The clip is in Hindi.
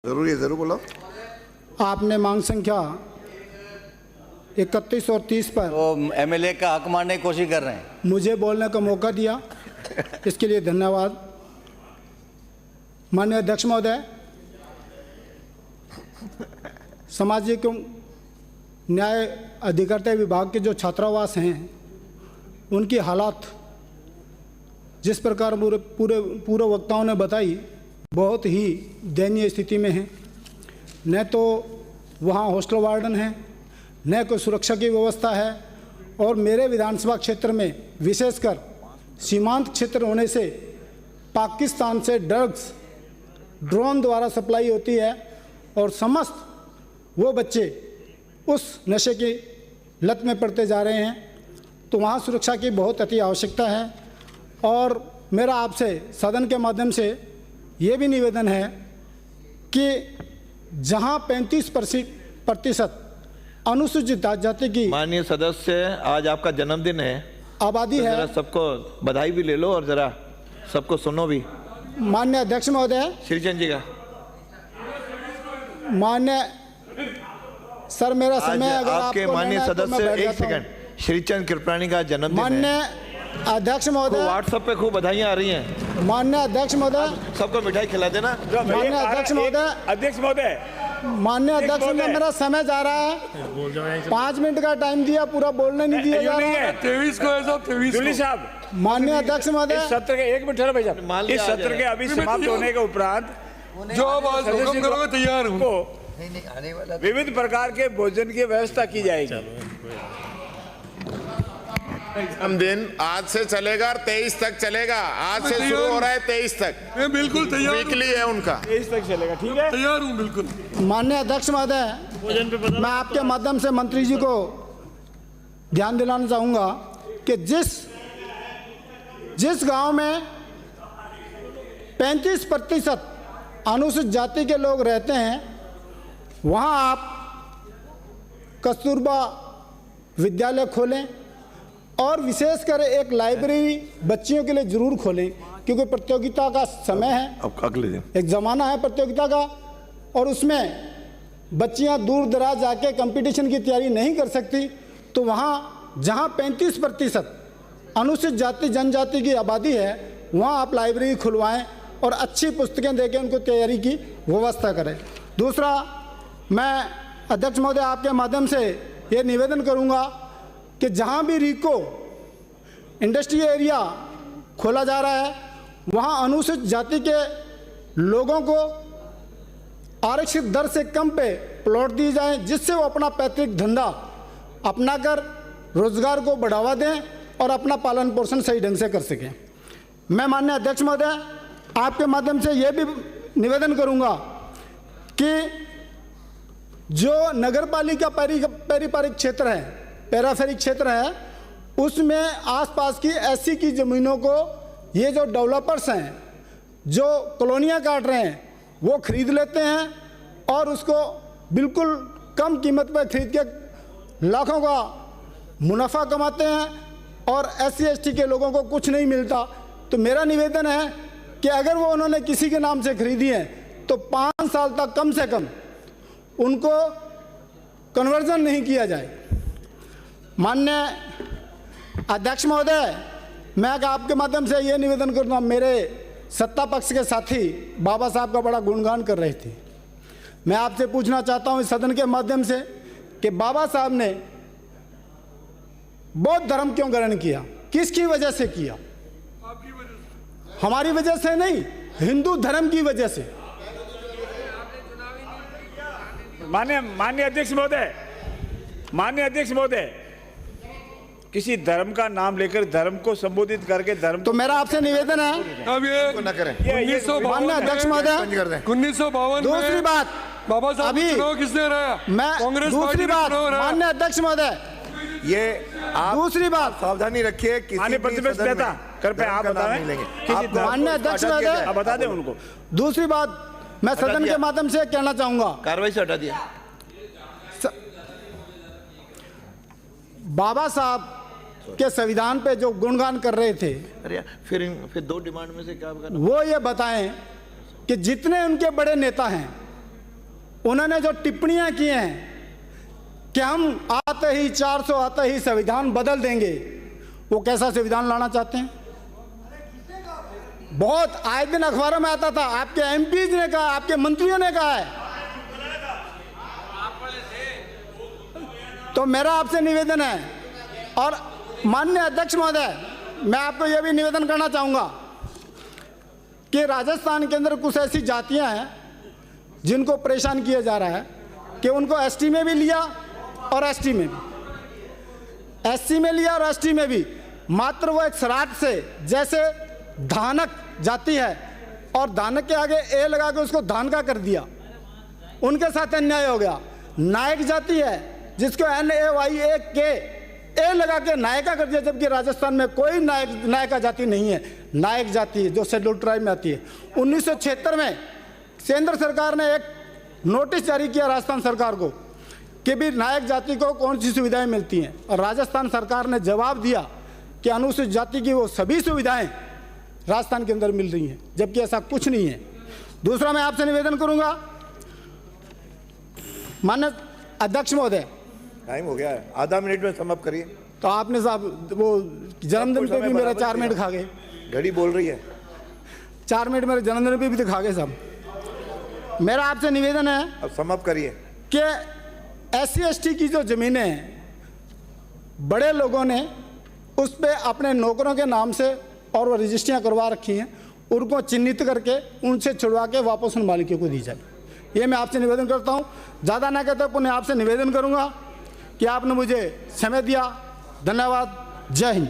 जरूरी है, जरूर बोलो। आपने मांग संख्या 31 और 30 पर तो एमएलए का हक मारने की कोशिश कर रहे हैं। मुझे बोलने का मौका दिया, इसके लिए धन्यवाद। माननीय अध्यक्ष महोदय, सामाजिक न्याय अधिकारिता विभाग के जो छात्रावास हैं उनकी हालात जिस प्रकार पूरे वक्ताओं ने बताई बहुत ही दयनीय स्थिति में है। न तो वहाँ हॉस्टल वार्डन है, न कोई सुरक्षा की व्यवस्था है, और मेरे विधानसभा क्षेत्र में विशेषकर सीमांत क्षेत्र होने से पाकिस्तान से ड्रग्स ड्रोन द्वारा सप्लाई होती है और समस्त वो बच्चे उस नशे की लत में पड़ते जा रहे हैं। तो वहाँ सुरक्षा की बहुत अति आवश्यकता है। और मेरा आपसे सदन के माध्यम से ये भी निवेदन है कि जहाँ 35% अनुसूचित जाति की माननीय सदस्य, आज आपका जन्मदिन है, आबादी तो है। जरा सबको बधाई भी ले लो और जरा सबको सुनो भी। माननीय अध्यक्ष महोदय, श्रीचंद जी का मान्य सर, मेरा समय अगर आपके आपको माननीय लेना है तो मैं सदस्य, बैठ एक जाता हूं। सेकंड, श्रीचंद कृपलानी का जन्मदिन है। मान्य अध्यक्ष महोदय, व्हाट्सएप पे खूब बधाइयां आ रही हैं। मान्य अध्यक्ष महोदय, सबको मिठाई खिला देना। मान्य अध्यक्ष महोदय, अध्यक्ष महोदय, मान्य अध्यक्ष महोदय, मेरा समय जा रहा है। 5 मिनट का टाइम दिया, पूरा बोलने नहीं दिया जा रहा है। 23 को है साहब, 23 जुली साहब। माननीय अध्यक्ष महोदय, इस सत्र के 1 मिनट ठहरो भाई साहब। इस सत्र के अभी समाप्त होने के उपरांत जो आवाज हुक्म करोगे तैयार हूँ। को विविध प्रकार के भोजन की व्यवस्था की जाएगी। दिन आज से चलेगा और 23 तक चलेगा। आज से शुरू हो रहा है 23 तक। मैं बिल्कुल तैयार हूँ। वीकली है उनका। 23 तक चलेगा, ठीक है। तैयार हूँ बिल्कुल। माननीय अध्यक्ष महोदय, मैं आपके माध्यम से मंत्री जी को ध्यान दिलाना चाहूँगा कि जिस गांव में 35% अनुसूचित जाति के लोग रहते हैं, वहाँ आप कस्तूरबा विद्यालय खोलें और विशेषकर एक लाइब्रेरी बच्चियों के लिए जरूर खोलें, क्योंकि प्रतियोगिता का समय है। अब अगले दिन एक ज़माना है प्रतियोगिता का, और उसमें बच्चियां दूर दराज जाके कंपटीशन की तैयारी नहीं कर सकती। तो वहाँ जहाँ 35% अनुसूचित जाति जनजाति की आबादी है, वहाँ आप लाइब्रेरी खुलवाएं और अच्छी पुस्तकें देके उनको तैयारी की व्यवस्था करें। दूसरा, मैं अध्यक्ष महोदय आपके माध्यम से ये निवेदन करूँगा कि जहाँ भी रीको इंडस्ट्रियल एरिया खोला जा रहा है, वहाँ अनुसूचित जाति के लोगों को आरक्षित दर से कम पे प्लॉट दिए जाएं, जिससे वो अपना पैतृक धंधा अपनाकर रोजगार को बढ़ावा दें और अपना पालन पोषण सही ढंग से कर सकें। मैं माननीय अध्यक्ष महोदय आपके माध्यम से ये भी निवेदन करूँगा कि जो नगरपालिका पेरिफेरिक क्षेत्र है, पैराफेरिक क्षेत्र है, उसमें आसपास की ऐसी की ज़मीनों को ये जो डेवलपर्स हैं, जो कॉलोनियाँ काट रहे हैं, वो खरीद लेते हैं और उसको बिल्कुल कम कीमत पर खरीद के लाखों का मुनाफा कमाते हैं और SC ST के लोगों को कुछ नहीं मिलता। तो मेरा निवेदन है कि अगर वो उन्होंने किसी के नाम से खरीदी है तो 5 साल तक कम से कम उनको कन्वर्जन नहीं किया जाए। माननीय अध्यक्ष महोदय, मैं आपके माध्यम से ये निवेदन करूँगा, मेरे सत्ता पक्ष के साथी बाबा साहब का बड़ा गुणगान कर रहे थे। मैं आपसे पूछना चाहता हूँ इस सदन के माध्यम से कि बाबा साहब ने बौद्ध धर्म क्यों ग्रहण किया, किसकी वजह से किया? आपकी वजह से। हमारी वजह से नहीं, हिंदू धर्म की वजह से। माननीय अध्यक्ष महोदय, माननीय अध्यक्ष महोदय, किसी धर्म का नाम लेकर धर्म को संबोधित करके धर्म तो मेरा आपसे निवेदन है, अब ये न करें। 1952 माननीय अध्यक्ष महोदय, 1952 दूसरी बात, बाबा साहब अभी चुनाव किसने हराया? मैं कांग्रेस दूसरी पार्टी ने बात, चुनाव हराया। माननीय अध्यक्ष महोदय, ये आप दूसरी बात, सावधानी रखिए। किसी माननीय भी प्रतिपक्ष सदन नेता, में कृपया आप धर्म का नाम बताएं। नहीं लेंगे। किसी आप माननीय अध्यक्ष महोदय, आप बता दें उनको। दूसरी बात मैं सदन के माध्यम से कहना चाहूंगा, कार्रवाई से हटा दिया। बाबा साहब के संविधान पे जो गुणगान कर रहे थे, अरे यार, फिर 2 डिमांड में से क्या करना? वो ये बताएं कि जितने उनके बड़े नेता हैं उन्होंने जो टिप्पणियां की हैं कि हम आते ही 400 आते ही संविधान बदल देंगे, वो कैसा संविधान लाना चाहते हैं? बहुत आए दिन अखबारों में आता था, आपके एमपीज ने कहा, आपके मंत्रियों ने कहा है। तो मेरा आपसे निवेदन है, और माननीय अध्यक्ष महोदय, मैं आपको यह भी निवेदन करना चाहूंगा कि राजस्थान के अंदर कुछ ऐसी जातियां हैं जिनको परेशान किया जा रहा है कि उनको एसटी में भी लिया और एसटी में भी, एससी में लिया और एसटी में भी, मात्र वो एक सराट से, जैसे धानक जाति है और धानक के आगे ए लगा के उसको धानका कर दिया, उनके साथ अन्याय हो गया। नायक जाति है जिसको NAYK ए लगा के नायका कर दिया, जबकि राजस्थान में कोई नायका जाति नहीं है, नायक जाति है जो शेड्यूल ट्राइब में आती है। 1976 में केंद्र सरकार ने एक नोटिस जारी किया राजस्थान सरकार को कि भी नायक जाति को कौन सी सुविधाएं मिलती हैं, और राजस्थान सरकार ने जवाब दिया कि अनुसूचित जाति की वो सभी सुविधाएं राजस्थान के अंदर मिल रही हैं, जबकि ऐसा कुछ नहीं है। दूसरा, मैं आपसे निवेदन करूंगा माननीय अध्यक्ष महोदय, टाइम हो गया है, आधा मिनट में समाप्त करिए। तो आपने साहब वो जन्मदिन पे भी मेरा 4 मिनट खा गए, घड़ी बोल रही है। 4 मिनट मेरे जन्मदिन पे भी तो खा गए साहब। मेरा आपसे निवेदन है अब समाप्त करिए कि SC/ST की जो ज़मीनें हैं, बड़े लोगों ने उस पर अपने नौकरों के नाम से और वो रजिस्ट्रियाँ करवा रखी हैं, उनको चिन्हित करके उनसे छुड़वा के वापस उन मालिकों को दी जाए। ये मैं आपसे निवेदन करता हूँ। ज़्यादा ना कहते पुनः आपसे निवेदन करूँगा कि आपने मुझे समय दिया। धन्यवाद। जय हिंद।